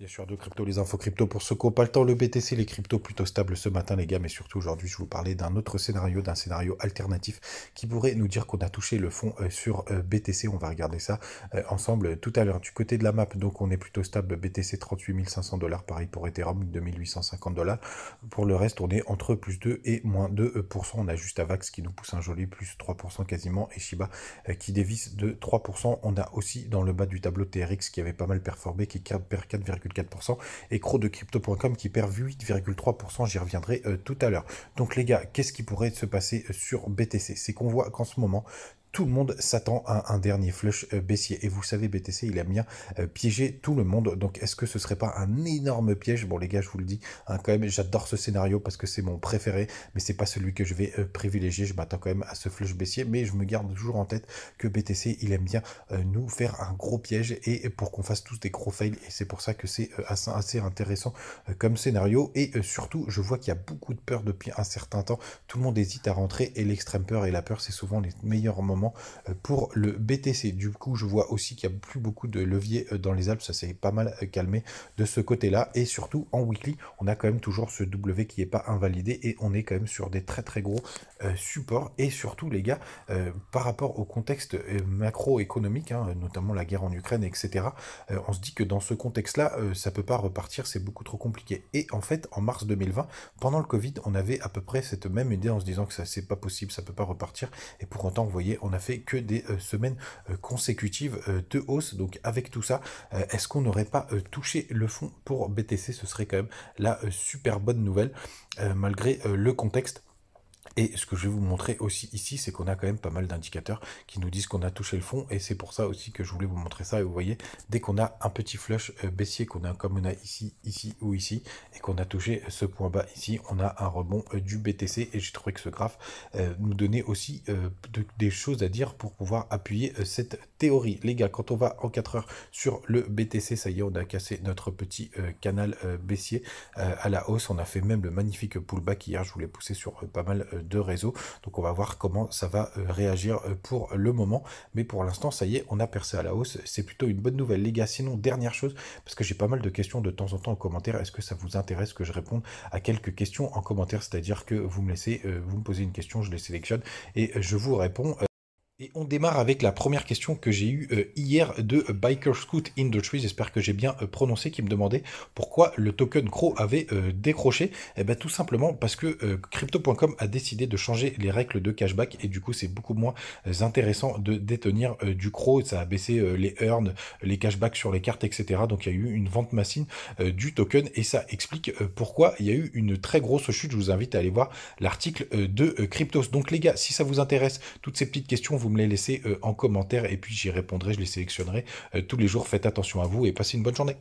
sûr de crypto, les infos crypto pour ceux qui n'ont pas le temps, le BTC, les cryptos plutôt stables ce matin les gars, mais surtout aujourd'hui je vais vous parler d'un autre scénario, d'un scénario alternatif qui pourrait nous dire qu'on a touché le fond sur BTC, on va regarder ça ensemble tout à l'heure. Du côté de la map, donc on est plutôt stable, BTC 38 500 $, pareil pour Ethereum 2850 $. Pour le reste on est entre plus 2 et moins 2%, on a juste Avax qui nous pousse un joli plus 3% quasiment, et Shiba qui dévisse de 3%, on a aussi dans le bas du tableau TRX qui avait pas mal performé, qui perd 4,4%, et Cro de Crypto.com qui perd 8,3%, j'y reviendrai tout à l'heure. Donc les gars, qu'est-ce qui pourrait se passer sur BTC? C'est qu'on voit qu'en ce moment, tout le monde s'attend à un dernier flush baissier. Et vous savez, BTC, il aime bien piéger tout le monde. Donc, est-ce que ce serait pas un énorme piège? Bon, les gars, je vous le dis, hein, quand même, j'adore ce scénario parce que c'est mon préféré, mais c'est pas celui que je vais privilégier. Je m'attends quand même à ce flush baissier, mais je me garde toujours en tête que BTC, il aime bien nous faire un gros piège et pour qu'on fasse tous des gros fails. Et c'est pour ça que c'est assez intéressant comme scénario. Et surtout, je vois qu'il y a beaucoup de peur depuis un certain temps. Tout le monde hésite à rentrer et l'extrême peur et la peur, c'est souvent les meilleurs moments pour le BTC. Du coup, je vois aussi qu'il n'y a plus beaucoup de levier dans les Alpes, ça s'est pas mal calmé de ce côté-là, et surtout en weekly, on a quand même toujours ce W qui n'est pas invalidé, et on est quand même sur des très très gros supports, et surtout les gars, par rapport au contexte macroéconomique, hein, notamment la guerre en Ukraine, etc., on se dit que dans ce contexte-là, ça peut pas repartir, c'est beaucoup trop compliqué. Et en fait, en mars 2020, pendant le Covid, on avait à peu près cette même idée en se disant que ça c'est pas possible, ça peut pas repartir, et pour autant, vous voyez, on a fait que des semaines consécutives de hausse. Donc avec tout ça, est-ce qu'on n'aurait pas touché le fond pour BTC? Ce serait quand même la super bonne nouvelle, malgré le contexte. Et ce que je vais vous montrer aussi ici, c'est qu'on a quand même pas mal d'indicateurs qui nous disent qu'on a touché le fond, et c'est pour ça aussi que je voulais vous montrer ça. Et vous voyez, dès qu'on a un petit flush baissier, qu'on a comme on a ici, ici ou ici, et qu'on a touché ce point bas ici, on a un rebond du BTC, et j'ai trouvé que ce graphe nous donnait aussi des choses à dire pour pouvoir appuyer cette théorie. Les gars, quand on va en 4 heures sur le BTC, ça y est, on a cassé notre petit canal baissier à la hausse. On a fait même le magnifique pullback hier, je vous l'ai poussé sur pas mal de réseaux. Donc on va voir comment ça va réagir pour le moment. Mais pour l'instant, ça y est, on a percé à la hausse. C'est plutôt une bonne nouvelle, les gars. Sinon, dernière chose, parce que j'ai pas mal de questions de temps en temps en commentaire. Est-ce que ça vous intéresse que je réponde à quelques questions en commentaire? C'est-à-dire que vous me laissez, vous me posez une question, je les sélectionne et je vous réponds. Et on démarre avec la première question que j'ai eue hier de Biker Scout Industries, j'espère que j'ai bien prononcé, qui me demandait pourquoi le token Cro avait décroché. Eh bien tout simplement parce que Crypto.com a décidé de changer les règles de cashback, et du coup c'est beaucoup moins intéressant de détenir du Cro. Ça a baissé les earns, les cashbacks sur les cartes, etc. Donc il y a eu une vente massive du token, et ça explique pourquoi il y a eu une très grosse chute. Je vous invite à aller voir l'article de Cryptos. Donc les gars, si ça vous intéresse, toutes ces petites questions, vous me les laissez en commentaire, et puis j'y répondrai, je les sélectionnerai tous les jours. Faites attention à vous et passez une bonne journée.